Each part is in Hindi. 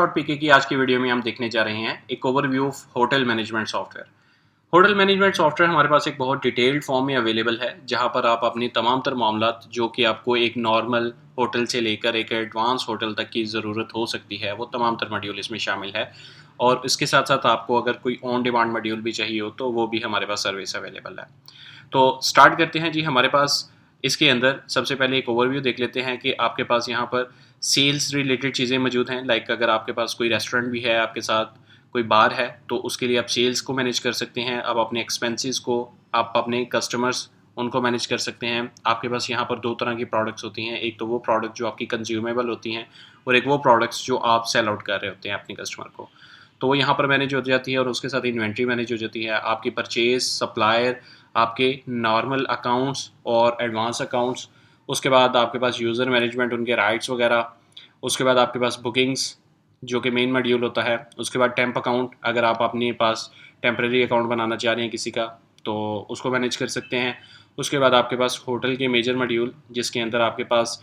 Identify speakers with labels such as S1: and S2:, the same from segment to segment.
S1: शॉट पीके की आज की वीडियो में हम देखने जा रहे हैं एक overview of hotel management software. Hotel management software हमारे पास एक बहुत डिटेल्ड फॉर्म में अवेलेबल है, जहां पर आप अपनी तमाम तर मामलात जो कि आपको एक नॉर्मल होटल से लेकर एक एडवांस होटल तक की ज़रूरत हो सकती है, वो तमाम तर मॉड्यूल इसमें शामिल है। और इसके साथ साथ आपको अगर कोई ऑन डिमांड मॉड्यूल भी चाहिए हो तो वो भी हमारे पास सर्विस अवेलेबल है। तो स्टार्ट करते हैं जी। हमारे पास इसके अंदर सबसे पहले एक ओवरव्यू देख लेते हैं कि आपके पास यहाँ पर सेल्स रिलेटेड चीज़ें मौजूद हैं। लाइक अगर आपके पास कोई रेस्टोरेंट भी है, आपके साथ कोई बार है, तो उसके लिए आप सेल्स को मैनेज कर सकते हैं। आप अपने एक्सपेंसेस को, आप अपने कस्टमर्स उनको मैनेज कर सकते हैं। आपके पास यहाँ पर दो तरह की प्रोडक्ट्स होती हैं, एक तो वो प्रोडक्ट जो आपकी कंज्यूमेबल होती हैं और एक वो प्रोडक्ट्स जो आप सेल आउट कर रहे होते हैं अपने कस्टमर को। तो वो यहाँ पर मैनेज हो जाती है और उसके साथ इन्वेंट्री मैनेज हो जाती है। आपकी परचेज, सप्लायर, आपके नॉर्मल अकाउंट्स और एडवांस अकाउंट्स, उसके बाद आपके पास यूज़र मैनेजमेंट, उनके राइट्स वगैरह, उसके बाद आपके पास बुकिंग्स जो कि मेन मॉड्यूल होता है, उसके बाद टेम्प अकाउंट, अगर आप अपने पास टेम्परेरी अकाउंट बनाना चाह रहे हैं किसी का तो उसको मैनेज कर सकते हैं। उसके बाद आपके पास होटल के मेजर मॉड्यूल, जिसके अंदर आपके पास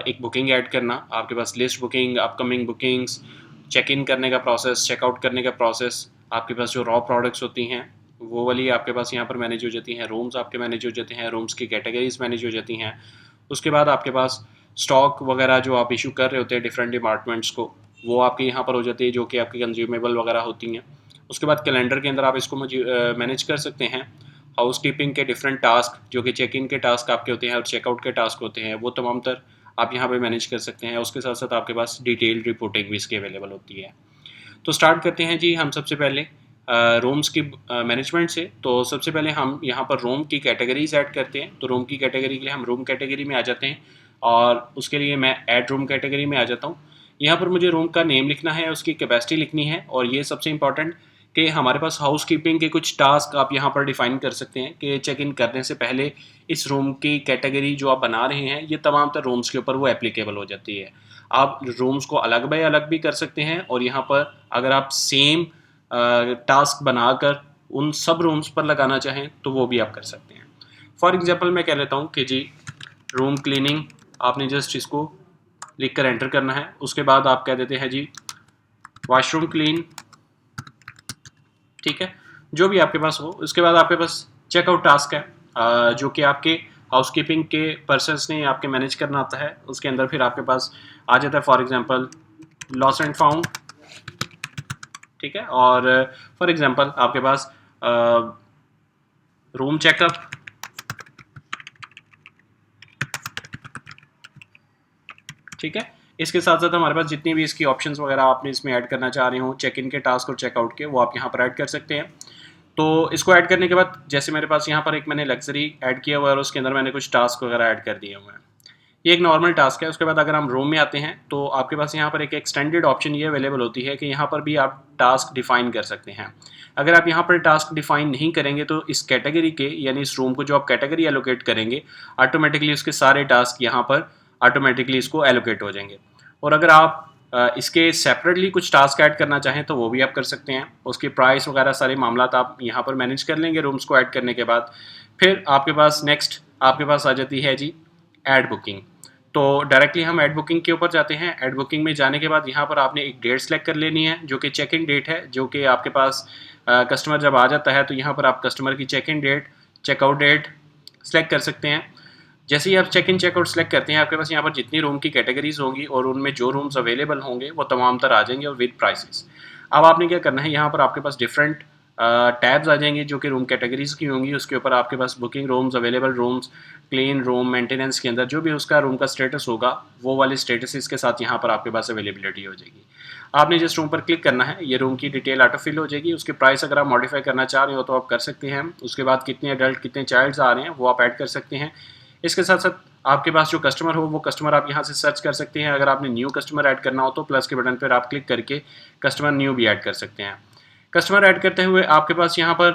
S1: एक बुकिंग ऐड करना, आपके पास list booking, upcoming bookings, check in करने का प्रोसेस, चेकआउट करने का प्रोसेस, आपके पास जो रॉ प्रोडक्ट्स होती हैं वो वाली आपके पास यहाँ पर मैनेज हो जाती हैं। रूम्स आपके मैनेज हो जाते हैं, रूम्स की कैटेगरीज मैनेज हो जाती हैं। उसके बाद आपके पास स्टॉक वगैरह जो आप इशू कर रहे होते हैं डिफरेंट डिपार्टमेंट्स को, वो आपके यहाँ पर हो जाती है, जो कि आपकी कंज्यूमेबल वगैरह होती हैं। उसके बाद कैलेंडर के अंदर आप इसको मैनेज कर सकते हैं। हाउस कीपिंग के डिफरेंट टास्क जो कि चेक इन के टास्क आपके होते हैं और चेकआउट के टास्क होते हैं, वो तमाम तर आप यहाँ पे मैनेज कर सकते हैं। उसके साथ साथ आपके पास डिटेल्ड रिपोर्टिंग भी इसकी अवेलेबल होती है। तो स्टार्ट करते हैं जी हम सबसे पहले रूम्स की मैनेजमेंट से। तो सबसे पहले हम यहाँ पर रूम की कैटेगरीज ऐड करते हैं। तो रूम की कैटेगरी के लिए हम रूम कैटेगरी में आ जाते हैं और उसके लिए मैं ऐड रूम कैटेगरी में आ जाता हूँ। यहाँ पर मुझे रूम का नेम लिखना है, उसकी कैपेसिटी लिखनी है और ये सबसे इंपॉर्टेंट कि हमारे पास हाउस कीपिंग के कुछ टास्क आप यहाँ पर डिफाइन कर सकते हैं कि चेक इन करने से पहले इस रूम की कैटेगरी जो आप बना रहे हैं ये तमाम तर रूम्स के ऊपर वो एप्लीकेबल हो जाती है। आप रूम्स को अलग बाय अलग भी कर सकते हैं और यहाँ पर अगर आप सेम टास्क बनाकर उन सब रूम्स पर लगाना चाहें तो वो भी आप कर सकते हैं। फॉर एग्जांपल मैं कह लेता हूँ कि जी रूम क्लीनिंग, आपने जस्ट इसको लिख कर एंटर करना है। उसके बाद आप कह देते हैं जी वॉशरूम क्लीन, ठीक है, जो भी आपके पास हो। उसके बाद आपके पास चेकआउट टास्क है जो कि आपके हाउसकीपिंग के पर्सन्स ने आपके मैनेज करना आता है। उसके अंदर फिर आपके पास आ जाता है for example lost and found, ठीक है, और फॉर एग्जांपल आपके पास रूम चेकअप, ठीक है। इसके साथ साथ हमारे पास जितनी भी इसकी ऑप्शंस वगैरह आपने इसमें ऐड करना चाह रहे हो, चेक इन के टास्क और चेकआउट के, वो आप यहाँ पर ऐड कर सकते हैं। तो इसको ऐड करने के बाद जैसे मेरे पास यहाँ पर एक मैंने लग्जरी ऐड किया हुआ है और उसके अंदर मैंने कुछ टास्क वगैरह ऐड कर दिए हुए हैं। ये एक नॉर्मल टास्क है। उसके बाद अगर हम रूम में आते हैं तो आपके पास यहाँ पर एक एक्सटेंडेड ऑप्शन ये अवेलेबल होती है कि यहाँ पर भी आप टास्क डिफाइन कर सकते हैं। अगर आप यहाँ पर टास्क डिफाइन नहीं करेंगे तो इस कैटेगरी के, यानी इस रूम को जो आप कैटेगरी एलोकेट करेंगे, ऑटोमेटिकली उसके सारे टास्क यहाँ पर ऑटोमेटिकली इसको एलोकेट हो जाएंगे। और अगर आप इसके सेपरेटली कुछ टास्क ऐड करना चाहें तो वो भी आप कर सकते हैं। उसकी प्राइस वगैरह सारे मामला आप यहाँ पर मैनेज कर लेंगे रूम्स को ऐड करने के बाद। फिर आपके पास नेक्स्ट आपके पास आ जाती है जी ऐड बुकिंग। तो डायरेक्टली हम ऐड बुकिंग के ऊपर जाते हैं। ऐड बुकिंग में जाने के बाद यहाँ पर आपने एक डेट सेलेक्ट कर लेनी है जो कि चेक इन डेट है, जो कि आपके पास कस्टमर जब आ जाता है तो यहाँ पर आप कस्टमर की check in date, checkout date select कर सकते हैं। जैसे ही आप चेक इन चेकआउट सेलेक्ट करते हैं, आपके पास यहाँ पर जितनी रूम की कैटेगरीज होंगी और उनमें जो रूम्स अवेलेबल होंगे वो तमाम तर आ जाएंगे और विद प्राइसेस। अब आपने क्या करना है, यहाँ पर आपके पास डिफरेंट टैब्स आ जाएंगे जो कि रूम कैटेगरीज की होंगी। उसके ऊपर आपके पास booking rooms, available rooms, clean room, maintenance के अंदर जो भी उसका रूम का स्टेटस होगा वो वाले स्टेटस के साथ यहाँ पर आपके पास अवेलेबिलिटी हो जाएगी। आपने जिस रूम पर क्लिक करना है ये रूम की डिटेल ऑटोफिल हो जाएगी। उसकी प्राइस अगर आप मॉडिफाई करना चाह रहे हो तो आप कर सकते हैं। उसके बाद कितने अडल्ट कितने चाइल्ड्स आ रहे हैं वो आप ऐड कर सकते हैं। इसके साथ साथ आपके पास जो कस्टमर हो वो कस्टमर आप यहाँ से सर्च कर सकते हैं। अगर आपने न्यू कस्टमर ऐड करना हो तो प्लस के बटन पर आप क्लिक करके कस्टमर न्यू भी ऐड कर सकते हैं। कस्टमर ऐड करते हुए आपके पास यहाँ पर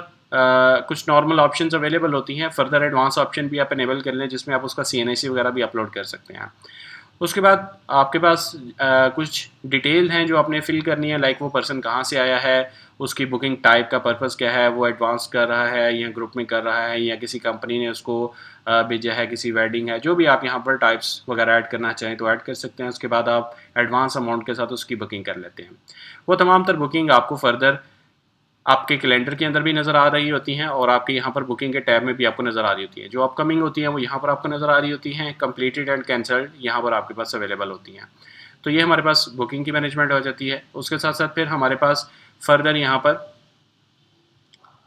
S1: कुछ नॉर्मल ऑप्शंस अवेलेबल होती हैं। फर्दर एडवांस ऑप्शन भी आप इनेबल कर लें जिसमें आप उसका CNIC वगैरह भी अपलोड कर सकते हैं। उसके बाद आपके पास कुछ डिटेल हैं जो आपने फिल करनी है, लाइक वो पर्सन कहाँ से आया है, उसकी बुकिंग टाइप का पर्पस क्या है, वो एडवांस कर रहा है या ग्रुप में कर रहा है या किसी कंपनी ने उसको भेजा है, किसी वेडिंग है, जो भी आप यहाँ पर टाइप्स वगैरह ऐड करना चाहें तो ऐड कर सकते हैं। उसके बाद आप एडवांस अमाउंट के साथ उसकी बुकिंग कर लेते हैं। वो तमाम तर बुकिंग आपको फर्दर आपके कैलेंडर के अंदर भी नज़र आ रही होती हैं और आपके यहाँ पर बुकिंग के टैब में भी आपको नज़र आ रही होती है। जो अपकमिंग होती हैं वो यहाँ पर आपको नज़र आ रही होती हैं, कंप्लीटेड एंड कैंसल्ड यहाँ पर आपके पास अवेलेबल होती हैं। तो ये हमारे पास बुकिंग की मैनेजमेंट हो जाती है। उसके साथ साथ फिर हमारे पास फर्दर यहाँ पर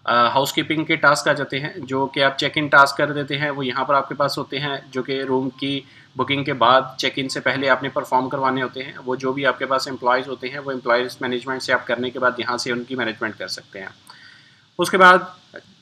S1: हाउस कीपिंग के टास्क आ जाते हैं, जो कि आप चेक इन टास्क कर देते हैं, वो यहाँ पर आपके पास होते हैं, जो कि रूम की बुकिंग के बाद चेक इन से पहले आपने परफॉर्म करवाने होते हैं। वो जो भी आपके पास एम्प्लॉयज़ होते हैं वो एम्प्लॉयज़ मैनेजमेंट से आप करने के बाद यहाँ से उनकी मैनेजमेंट कर सकते हैं। उसके बाद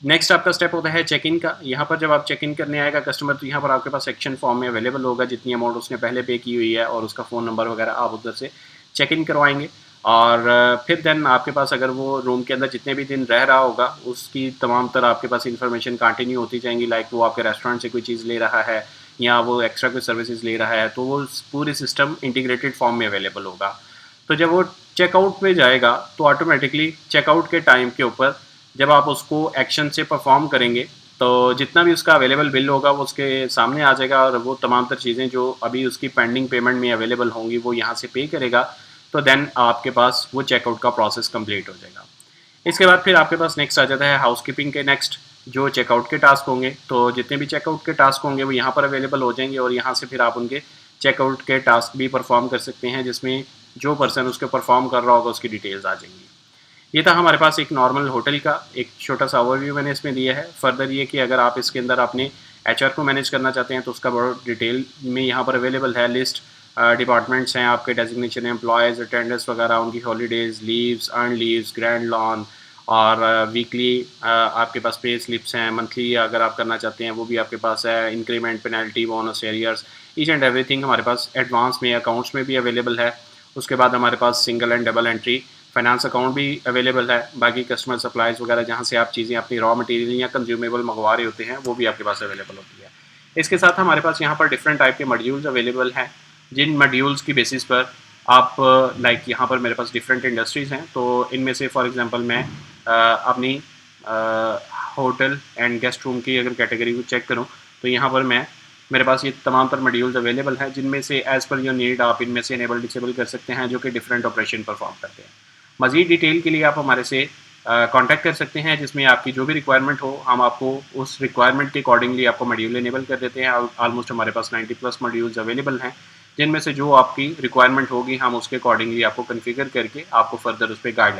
S1: नेक्स्ट आपका स्टेप होता है चेक इन का। यहाँ पर जब आप चेक इन करने आएगा कस्टमर, तो यहाँ पर आपके पास सेक्शन फॉर्म में अवेलेबल होगा जितनी अमाउंट उसने पहले पे की हुई है और उसका फ़ोन नंबर वगैरह आप उधर से चेक इन करवाएंगे। और फिर देन आपके पास अगर वो रूम के अंदर जितने भी दिन रह रहा होगा उसकी तमाम तरह आपके पास इन्फॉर्मेशन कंटिन्यू होती जाएंगी, लाइक वो आपके रेस्टोरेंट से कोई चीज़ ले रहा है या वो एक्स्ट्रा कोई सर्विसेज ले रहा है, तो वो पूरी सिस्टम इंटीग्रेटेड फॉर्म में अवेलेबल होगा। तो जब वो चेकआउट पे जाएगा तो ऑटोमेटिकली चेकआउट के टाइम के ऊपर जब आप उसको एक्शन से परफॉर्म करेंगे तो जितना भी उसका अवेलेबल बिल होगा वो उसके सामने आ जाएगा और वो तमाम तर चीज़ें जो अभी उसकी पेंडिंग पेमेंट में अवेलेबल होंगी वो यहाँ से पे करेगा। तो देन आपके पास वो चेकआउट का प्रोसेस कंप्लीट हो जाएगा। इसके बाद फिर आपके पास नेक्स्ट आ जाता है हाउसकीपिंग के नेक्स्ट जो चेकआउट के टास्क होंगे। तो जितने भी चेकआउट के टास्क होंगे वो यहाँ पर अवेलेबल हो जाएंगे और यहाँ से फिर आप उनके चेकआउट के टास्क भी परफॉर्म कर सकते हैं, जिसमें जो पर्सन उसके परफॉर्म कर रहा होगा उसकी डिटेल्स आ जाएंगी। ये था हमारे पास एक नॉर्मल होटल का एक छोटा सा ओवरव्यू मैंने इसमें दिया है। फर्दर ये कि अगर आप इसके अंदर अपने एचआर को मैनेज करना चाहते हैं तो उसका बहुत डिटेल में यहाँ पर अवेलेबल है लिस्ट। डिपार्टमेंट्स हैं आपके, डेजिग्नेशन एम्प्लॉयज़, अटेंडेंस वगैरह, उनकी holidays, leaves, earn leaves, grand lawn और वीकली आपके पास पे स्लिप्स हैं। मंथली अगर आप करना चाहते हैं वो भी आपके पास है। Increment, penalty, bonus, arrears, each and everything हमारे पास एडवांस में अकाउंट्स में भी अवेलेबल है। उसके बाद हमारे पास single and double entry finance account भी अवेलेबल है। बाकी कस्टमर सप्लाईज वगैरह जहाँ से आप चीज़ें अपनी रॉ मटेरियल या कंज्यूमेबल मंगवा रहे होते हैं वो भी आपके पास अवेलेबल होती है। इसके साथ हमारे पास यहाँ पर डिफरेंट टाइप के मॉड्यूल्स अवेलेबल हैं, जिन मॉड्यूल्स की बेसिस पर आप लाइक यहाँ पर मेरे पास डिफरेंट इंडस्ट्रीज़ हैं। तो इनमें से फॉर एग्जांपल मैं अपनी होटल एंड गेस्ट रूम की अगर कैटेगरी को चेक करूँ तो यहाँ पर मेरे पास ये तमाम तर मॉड्यूल्स अवेलेबल हैं, जिनमें से एज़ पर योर नीड आप इनमें से इनेबल डिसेबल कर सकते हैं, जो कि डिफरेंट ऑपरेशन परफॉर्म करते हैं। मज़ीद डिटेल के लिए आप हमारे से कांटेक्ट कर सकते हैं, जिसमें आपकी जो भी रिक्वायरमेंट हो हम आपको उस रिक्वायरमेंट के अकॉर्डिंगली आपको मॉड्यूल इनेबल कर देते हैं। ऑलमोस्ट हमारे पास 90+ मॉड्यूल्स अवेलेबल हैं, जिनमें से जो आपकी रिक्वायरमेंट होगी हम उसके अकॉर्डिंगली आपको कन्फिगर करके आपको फर्दर उस पर गाइड